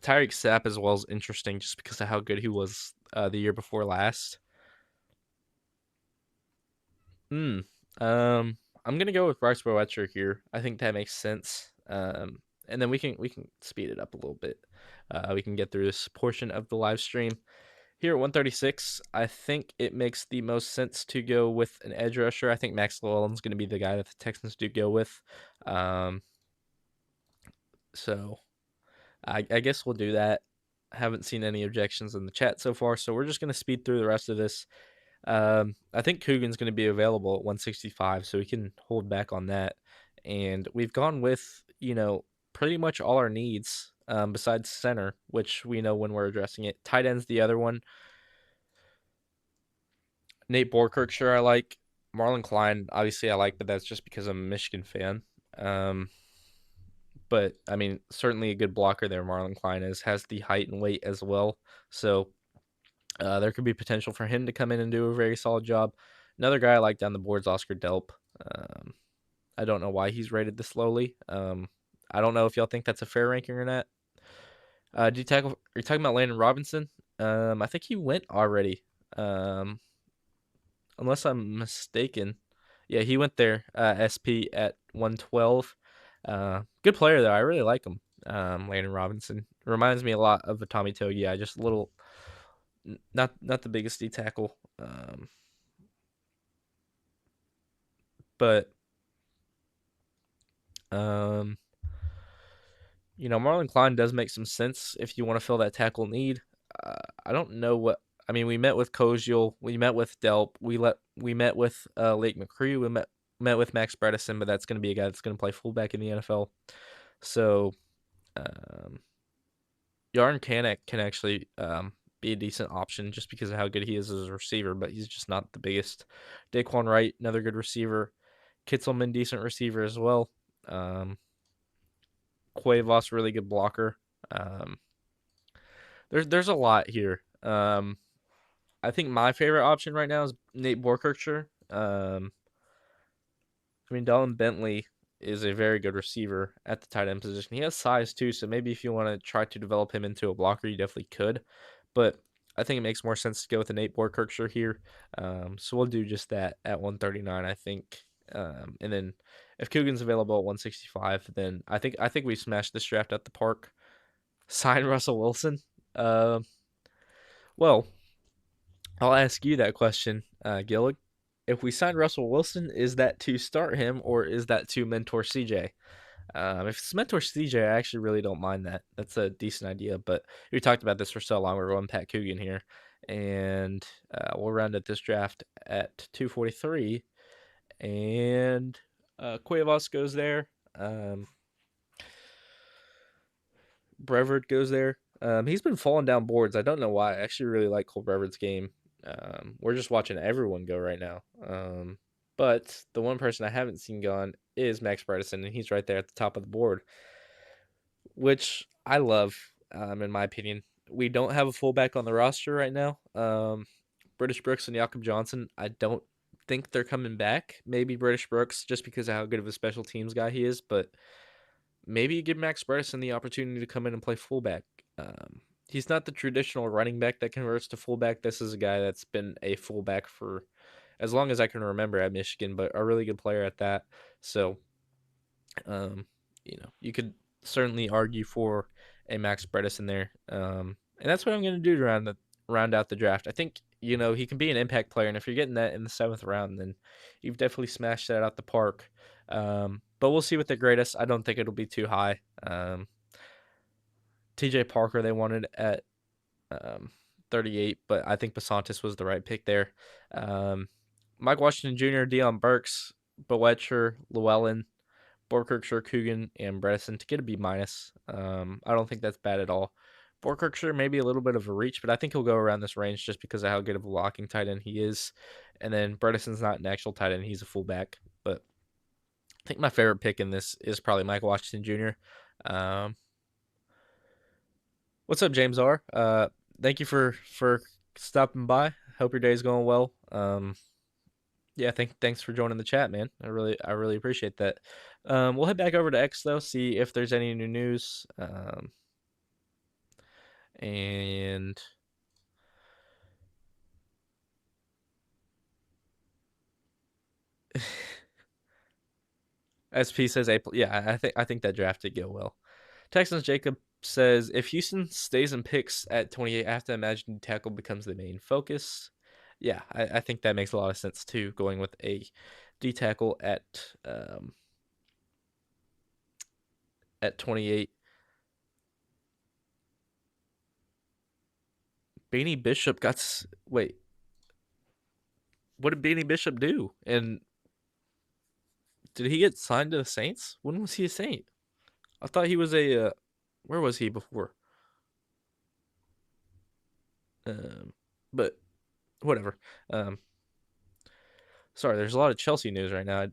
Tyreek Sapp as well is interesting just because of how good he was the year before last. Hmm. I'm gonna go with Bryce Boettcher here. I think that makes sense. And then we can speed it up a little bit. We can get through this portion of the live stream. Here at 136, I think it makes the most sense to go with an edge rusher. I think Max Llewellyn's going to be the guy that the Texans do go with. Um, so I guess we'll do that. I haven't seen any objections in the chat so far, so we're just going to speed through the rest of this. I think Coogan's going to be available at 165, so we can hold back on that. And we've gone with, pretty much all our needs besides center, which we know when we're addressing it. Tight end's the other one. Nate Borkirkshire I like. Marlon Klein, obviously I like, but that's just because I'm a Michigan fan. Um, but I mean, certainly a good blocker there. Marlon Klein has the height and weight as well, so there could be potential for him to come in and do a very solid job. Another guy I like down the board is Oscar Delp. Um, I don't know why he's rated this lowly. I don't know if y'all think that's a fair ranking or not. Are you talking about Landon Robinson? I think he went already. Um, unless I'm mistaken. Yeah, he went there, SP at 112. Good player though. I really like him. Landon Robinson reminds me a lot of a Tommy Togiai, just a little, not the biggest D tackle. But um, Marlon Klein does make some sense if you want to fill that tackle need. I don't know what. I mean, we met with Koziel, we met with Delp, we met with Lake McCree, we met with Max Bredesen, but that's going to be a guy that's going to play fullback in the NFL. So um, Yarn Kanek can actually be a decent option just because of how good he is as a receiver, but he's just not the biggest. Daquan Wright, another good receiver. Kitzelman, decent receiver as well. Um, Cuevas, really good blocker. Um, there's a lot here. I think my favorite option right now is Nate Borkirkshire. I mean, Dylan Bentley is a very good receiver at the tight end position. He has size too, so maybe if you want to try to develop him into a blocker, you definitely could. But I think it makes more sense to go with an Nate Borkirkshire here. So we'll do just that at 139, I think. And then if Coogan's available at 165, then I think we smashed this draft at the park. Sign Russell Wilson. Uh, well, I'll ask you that question, Gillig. If we sign Russell Wilson, is that to start him or is that to mentor CJ? If it's mentor CJ, I actually really don't mind that. That's a decent idea. But we talked about this for so long. We're going Pat Coogan here, and we'll round up this draft at 243. And Cuevas goes there. Brevard goes there. He's been falling down boards. I don't know why. I actually really like Cole Brevard's game. We're just watching everyone go right now. But the one person I haven't seen gone is Max Bredesen, and he's right there at the top of the board, which I love, in my opinion. We don't have a fullback on the roster right now. British Brooks and Jakob Johnson, I don't think they're coming back. Maybe British Brooks just because of how good of a special teams guy he is, but maybe you give Max Bredesen the opportunity to come in and play fullback. He's not the traditional running back that converts to fullback. This is a guy that's been a fullback for as long as I can remember at Michigan, but a really good player at that. So, um, you could certainly argue for a Max Bredesen there. And that's what I'm going to do to round out the draft. I think he can be an impact player, and if you're getting that in the 7th round, then you've definitely smashed that out the park. But we'll see with the greatest. I don't think it'll be too high. TJ Parker they wanted at 38, but I think Basantis was the right pick there. Mike Washington Jr., Deion Burks, Boetcher, Llewellyn, Borkirkshire, Coogan, and Bredesen to get a B-. I don't think that's bad at all. Borkirkshire maybe a little bit of a reach, but I think he'll go around this range just because of how good of a blocking tight end he is. And then Bredesen's not an actual tight end; he's a fullback. But I think my favorite pick in this is probably Mike Washington Jr. What's up, James R? Thank you for stopping by. Hope your day's going well. Yeah, thanks for joining the chat, man. I really appreciate that. We'll head back over to X though, see if there's any new news. And SP says A. Yeah, I think that draft did go well. Texans Jacob says if Houston stays in picks at 28, I have to imagine tackle becomes the main focus. Yeah, I think that makes a lot of sense too, going with a D tackle at 28. Beanie Bishop wait, what did Beanie Bishop do? And did he get signed to the Saints? When was he a Saint? I thought he was where was he before? Um, but whatever. Um, sorry, there's a lot of Chelsea news right now.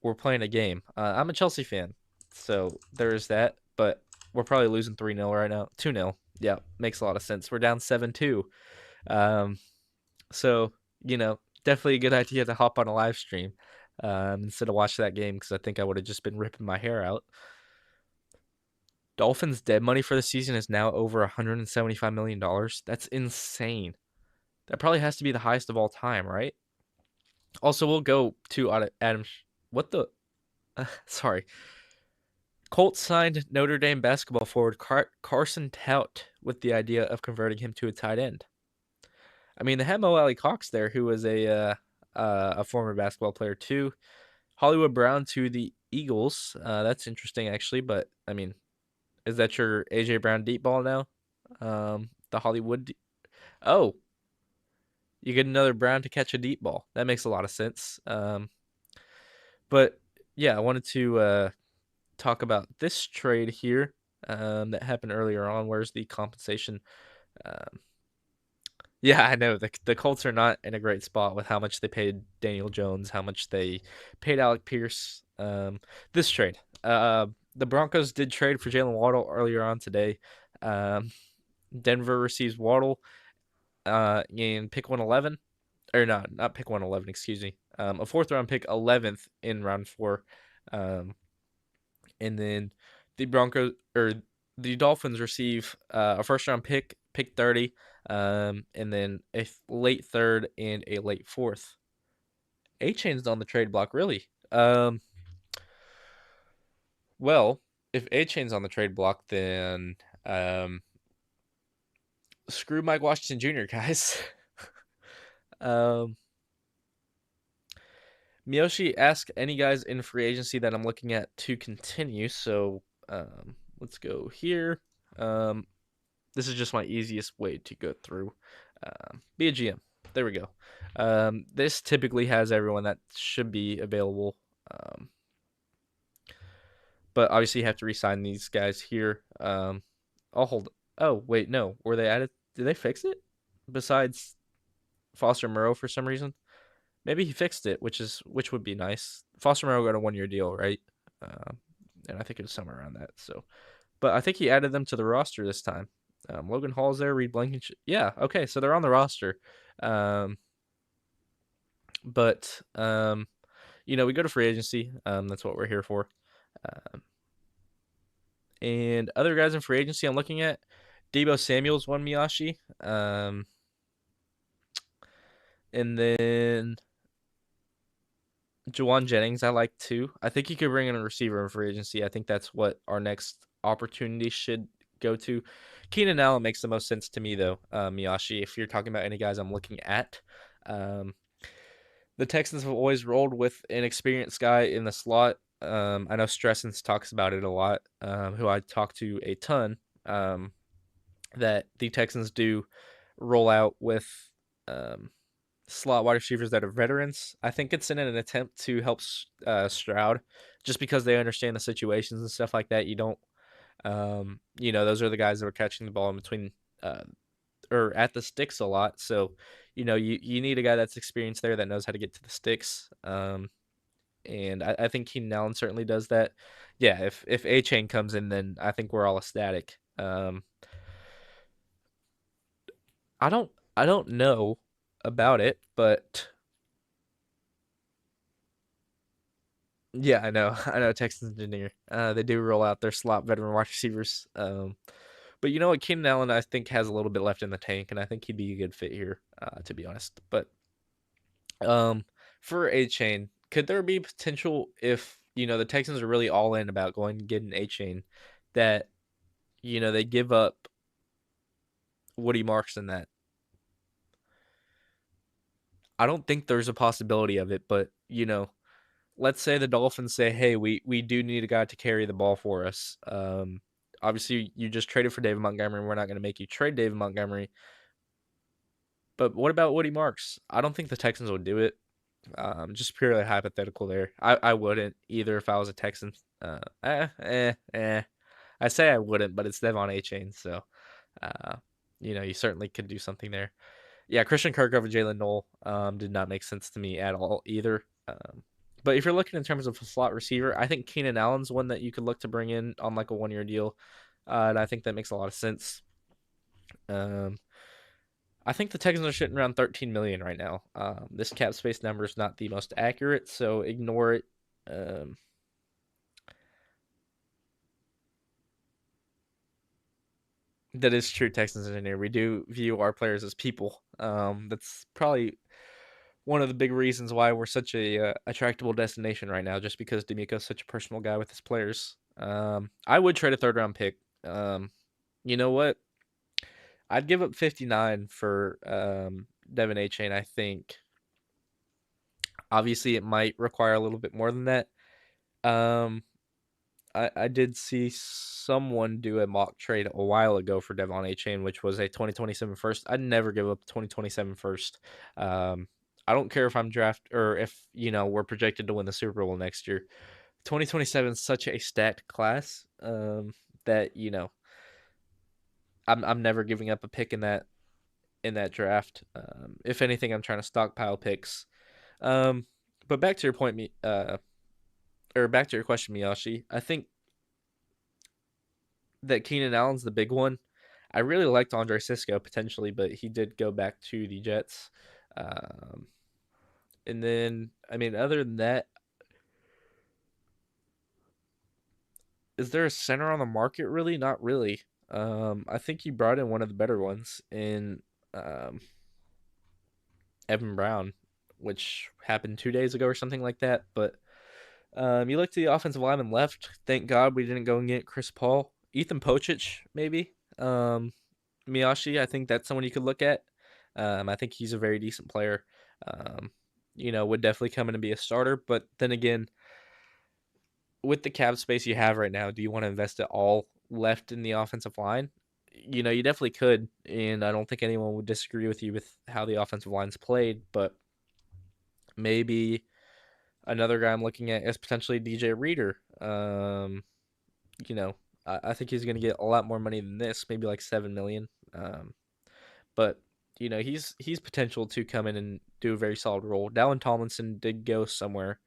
We're playing a game. I'm a Chelsea fan, so there's that. But we're probably losing 3-0 right now. 2-0. Yeah, makes a lot of sense. We're down 7-2. Um, so definitely a good idea to hop on a live stream instead of watch that game because I think I would have just been ripping my hair out. Dolphins' dead money for the season is now over $175 million. That's insane. That probably has to be the highest of all time, right? Also, we'll go to Adam. What the? Sorry. Colts signed Notre Dame basketball forward Carson Tout with the idea of converting him to a tight end. I mean, they had Mo Alley Cox there, who was a former basketball player too. Hollywood Brown to the Eagles. That's interesting, actually. But I mean, is that your AJ Brown deep ball now? The Hollywood. Oh, you get another Brown to catch a deep ball. That makes a lot of sense. But yeah, I wanted to talk about this trade here that happened earlier on. Where's the compensation? Um, yeah, I know the Colts are not in a great spot with how much they paid Daniel Jones, how much they paid Alec Pierce. This trade, the Broncos did trade for Jalen Waddle earlier on today. Denver receives Waddle in pick 111, or not pick 111, excuse me. A fourth round pick, 11th in round 4. And then the Dolphins receive a first round pick 30, and then a late third and a late fourth. Achane's on the trade block, really. Well, if Achane's on the trade block, then screw Mike Washington Jr., guys. Miyoshi asked any guys in free agency that I'm looking at to continue. So let's go here. This is just my easiest way to go through. Be a GM. There we go. This typically has everyone that should be available. But obviously you have to re-sign these guys here. I'll hold. Oh, wait, no. Were they added? Did they fix it? Besides Foster Moreau for some reason? Maybe he fixed it, which would be nice. Foster Moreau got a 1-year deal, right? And I think it was somewhere around that. So, but I think he added them to the roster this time. Logan Hall's there, Reed Blankenship. Yeah, okay, so they're on the roster. But we go to free agency. That's what we're here for. And other guys in free agency I'm looking at, Deebo Samuel's one Miyashi. And then Jawan Jennings, I like too. I think you could bring in a receiver in free agency. I think that's what our next opportunity should go to. Keenan Allen makes the most sense to me, though, Miyashi, if you're talking about any guys I'm looking at. The Texans have always rolled with an experienced guy in the slot. I know Stressens talks about it a lot, who I talk to a ton, that the Texans do roll out with slot wide receivers that are veterans. I think it's in an attempt to help Stroud, just because they understand the situations and stuff like that. You don't, those are the guys that are catching the ball in between, uh, or at the sticks a lot. So, you need a guy that's experienced there that knows how to get to the sticks. And I think Keenan Allen certainly does that. Yeah, if A Chain comes in, then I think we're all ecstatic. I don't know about it, but yeah, I know. I know Texans engineer. They do roll out their slot veteran wide receivers. But you know what? Keenan Allen, I think, has a little bit left in the tank, and I think he'd be a good fit here, to be honest. But um, for A Chain, could there be potential if the Texans are really all in about going and getting A Chain, that they give up Woody Marks in that? I don't think there's a possibility of it, but let's say the Dolphins say, "Hey, we do need a guy to carry the ball for us." Obviously, you just traded for David Montgomery. We're not going to make you trade David Montgomery. But what about Woody Marks? I don't think the Texans would do it. Just purely hypothetical there. I wouldn't either if I was a Texan. I say I wouldn't, but it's Devon A. Chain, so uh, you certainly could do something there. Yeah, Christian Kirk over Jalen Noel did not make sense to me at all either. But if you're looking in terms of a slot receiver, I think Keenan Allen's one that you could look to bring in on like a 1 year deal, and I think that makes a lot of sense. Um, I think the Texans are sitting around 13 million right now. This cap space number is not the most accurate, so ignore it. Um, that is true, Texans engineer. We do view our players as people. That's probably one of the big reasons why we're such a attractable destination right now, just because D'Amico's such a personal guy with his players. I would trade a third round pick. You know what? I'd give up 59 for Devin A. Chain. I think obviously it might require a little bit more than that. Um, I did see someone do a mock trade a while ago for Devon A. Chain, which was a 2027 first. I'd never give up 2027 first. Um, I don't care if I'm draft or if we're projected to win the Super Bowl next year. 2027 is such a stacked class that I'm never giving up a pick in that draft. If anything, I'm trying to stockpile picks. Um, but back to your point, or back to your question, Miyashi. I think that Keenan Allen's the big one. I really liked Andre Cisco potentially, but he did go back to the Jets. Um, and then, I mean, other than that, is there a center on the market? Really, not really. I think you brought in one of the better ones in um, Evan Brown, which happened 2 days ago or something like that. But you look to the offensive lineman left. Thank God we didn't go and get Chris Paul. Ethan Pochich, maybe. Miyashi, I think that's someone you could look at. I think he's a very decent player. Um, would definitely come in and be a starter. But then again, with the cap space you have right now, do you want to invest it all left in the offensive line? You definitely could, and I don't think anyone would disagree with you with how the offensive line's played. But maybe another guy I'm looking at is potentially DJ Reader. You know, I think he's going to get a lot more money than this, maybe like 7 million. But he's potential to come in and do a very solid role. Dallin Tomlinson did go somewhere.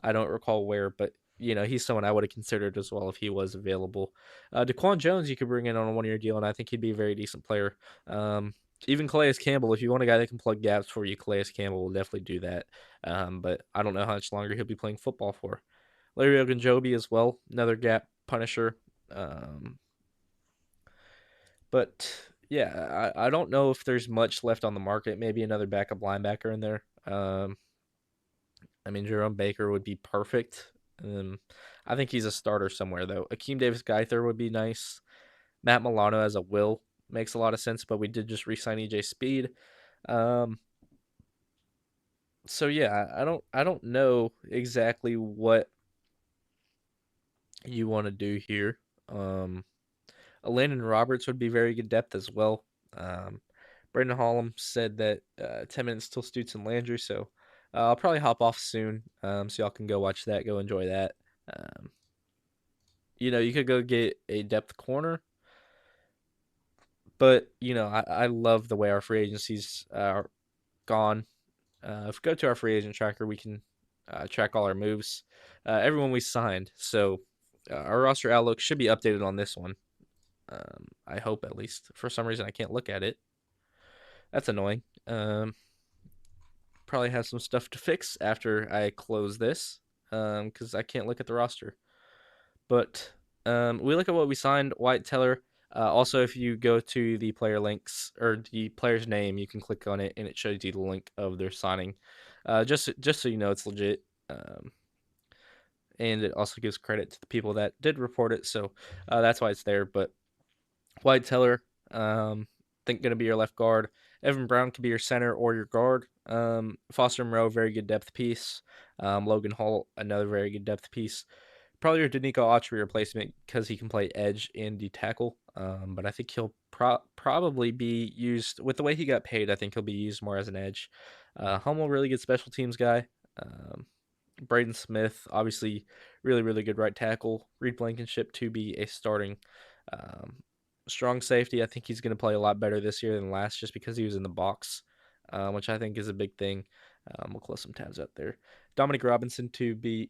I don't recall where, but he's someone I would have considered as well if he was available. Daquan Jones, you could bring in on a 1 year deal, and I think he'd be a very decent player. Even Calais Campbell, if you want a guy that can plug gaps for you, Calais Campbell will definitely do that. But I don't know how much longer he'll be playing football for. Larry Ogunjobi as well, another gap punisher. Um, but yeah, I don't know if there's much left on the market. Maybe another backup linebacker in there. I mean, Jerome Baker would be perfect. I think he's a starter somewhere though. Akeem Davis Gaither would be nice. Matt Milano as a will makes a lot of sense, but we did just re-sign EJ Speed. Um, so yeah, I don't know exactly what you want to do here. Um, Landon Roberts would be very good depth as well. Um, Brandon Hollum said that 10 minutes till Stutes and Landry, so I'll probably hop off soon, so y'all can go watch that, go enjoy that. Um, you could go get a depth corner, but I love the way our free agencies are gone. If we go to our free agent tracker, we can track all our moves, everyone we signed. So our roster outlook should be updated on this one. I hope at least. For some reason, I can't look at it. That's annoying. Probably have some stuff to fix after I close this, because I can't look at the roster. But we look at what we signed. Wyatt Teller. Also, if you go to the player links or the player's name, you can click on it and it shows you the link of their signing. Just so you know it's legit. And it also gives credit to the people that did report it. So that's why it's there. But Wyatt Teller, think going to be your left guard. Evan Brown could be your center or your guard. Foster Moreau, very good depth piece. Logan Hall, another very good depth piece. Probably your Danico Autry replacement because he can play edge and D tackle. But I think he'll probably be used with the way he got paid. I think he'll be used more as an edge. Hummel, really good special teams guy. Braden Smith, obviously, really, really good right tackle. Reed Blankenship to be a starting um, strong safety. I think he's going to play a lot better this year than last just because he was in the box, which I think is a big thing. We'll close some tabs up there. Dominic Robinson to be,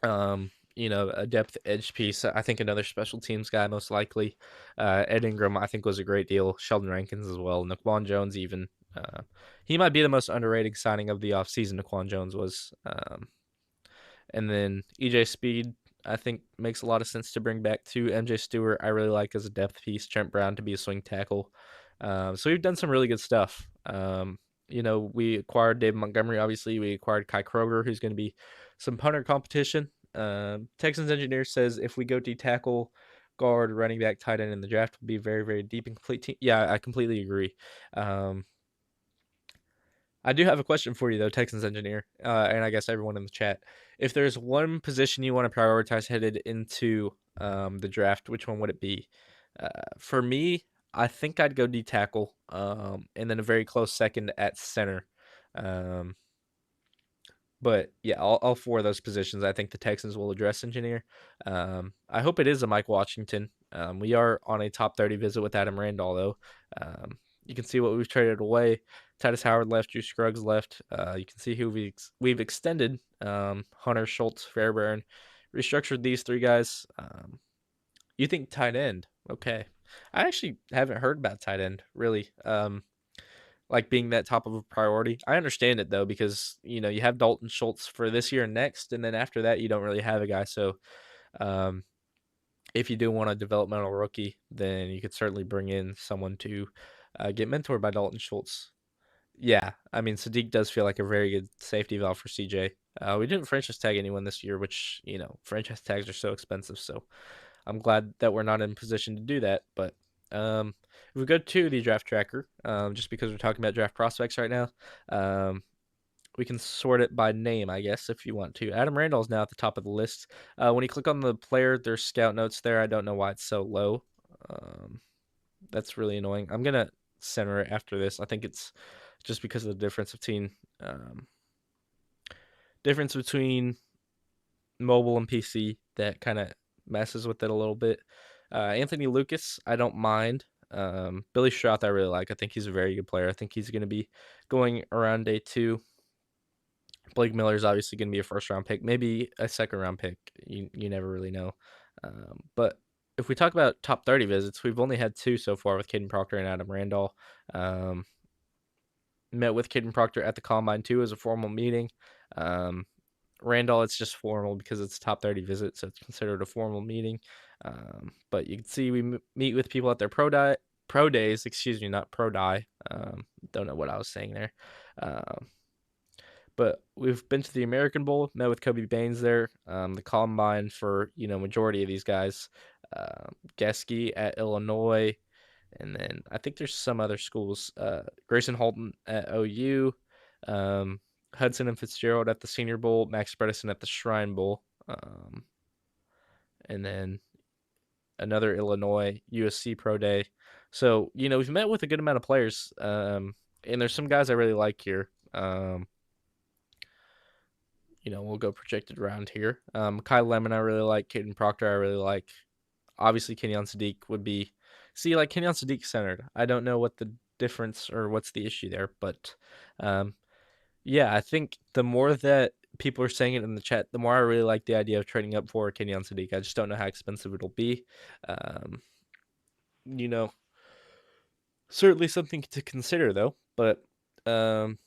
a depth edge piece. I think another special teams guy, most likely. Ed Ingram, I think, was a great deal. Sheldon Rankins as well. Naquan Jones, even. He might be the most underrated signing of the offseason, Naquan Jones was. And then EJ Speed, I think, makes a lot of sense to bring back to MJ Stewart. I really like as a depth piece. Trent Brown to be a swing tackle. So we've done some really good stuff. We acquired David Montgomery, obviously. We acquired Kai Kroger, who's going to be some punter competition. Texans engineer says if we go to tackle, guard, running back, tight end in the draft, will be a very, very deep and complete team. Yeah, I completely agree. I do have a question for you though, Texans engineer, and I guess everyone in the chat. If there's one position you want to prioritize headed into the draft, which one would it be? For me, I think I'd go D tackle, and then a very close second at center. Um, but yeah, all four of those positions, I think the Texans will address engineer. I hope it is a Mike Washington. We are on a top 30 visit with Adam Randall, though. You can see what we've traded away. Titus Howard left, Drew Scruggs left. You can see who we've extended. Hunter, Schultz, Fairbairn. Restructured these three guys. You think tight end? Okay. I actually haven't heard about tight end, really. Like being that top of a priority. I understand it though because you have Dalton Schultz for this year and next, and then after that you don't really have a guy. So um, if you do want a developmental rookie, then you could certainly bring in someone to get mentored by Dalton Schultz. Yeah, I mean Sadiq does feel like a very good safety valve for CJ. We didn't franchise tag anyone this year, which franchise tags are so expensive. So I'm glad that we're not in position to do that. But if we go to the draft tracker, just because we're talking about draft prospects right now, we can sort it by name, I guess, if you want to. Adam Randall is now at the top of the list. When you click on the player, there's scout notes there. I don't know why it's so low. That's really annoying. I'm going to center it after this. I think it's just because of the difference between mobile and PC that kind of messes with it a little bit. Anthony Lucas, I don't mind. Billy Stroud, I really like. I think he's a very good player. I think he's going to be going around day 2. Blake Miller is obviously going to be a first-round pick, maybe a second-round pick. You never really know. But if we talk about top 30 visits, we've only had 2 so far with Caden Proctor and Adam Randall. Met with Caden Proctor at the Combine, too, as a formal meeting. Randall, it's just formal because it's top 30 visit, so it's considered a formal meeting. But you can see we meet with people at their pro days, excuse me, not pro die. Don't know what I was saying there. But we've been to the American Bowl, met with Kobe Baines there. The Combine for majority of these guys. Geske at Illinois, and then I think there's some other schools. Grayson Holton at OU. Hudson and Fitzgerald at the Senior Bowl, Max Bredesen at the Shrine Bowl, and then another Illinois USC Pro Day. So, we've met with a good amount of players, and there's some guys I really like here. We'll go projected around here. Kyle Lemon, I really like. Caden Proctor, I really like. Obviously, Kenyon Sadiq would be. See, like Kenyon Sadiq centered. I don't know what the difference or what's the issue there, but um, yeah, I think the more that people are saying it in the chat, the more I really like the idea of trading up for Kenyon Sadiq. I just don't know how expensive it'll be. Um, you know, Certainly something to consider though. But um,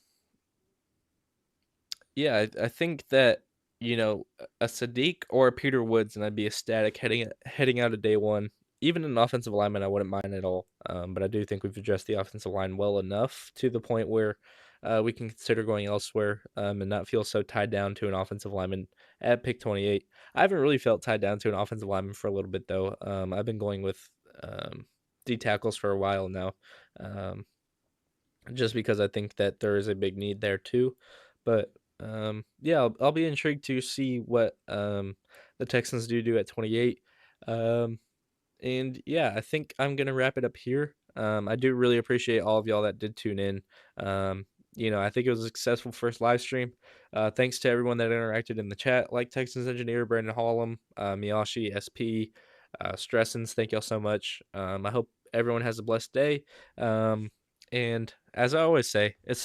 yeah, I think that a Sadiq or a Peter Woods, and I'd be ecstatic heading out of day one. Even an offensive lineman, I wouldn't mind at all. But I do think we've addressed the offensive line well enough to the point where we can consider going elsewhere and not feel so tied down to an offensive lineman at pick 28. I haven't really felt tied down to an offensive lineman for a little bit though. I've been going with D tackles for a while now. Um, just because I think that there is a big need there too. But yeah, I'll be intrigued to see what the Texans do at 28. Um, and yeah, I think I'm gonna wrap it up here. I do really appreciate all of y'all that did tune in. Um, I think it was a successful first live stream. Thanks to everyone that interacted in the chat, like Texans Engineer, Brandon Hollum, Miyashi, SP, Stressens. Thank y'all so much. I hope everyone has a blessed day. And as I always say, it's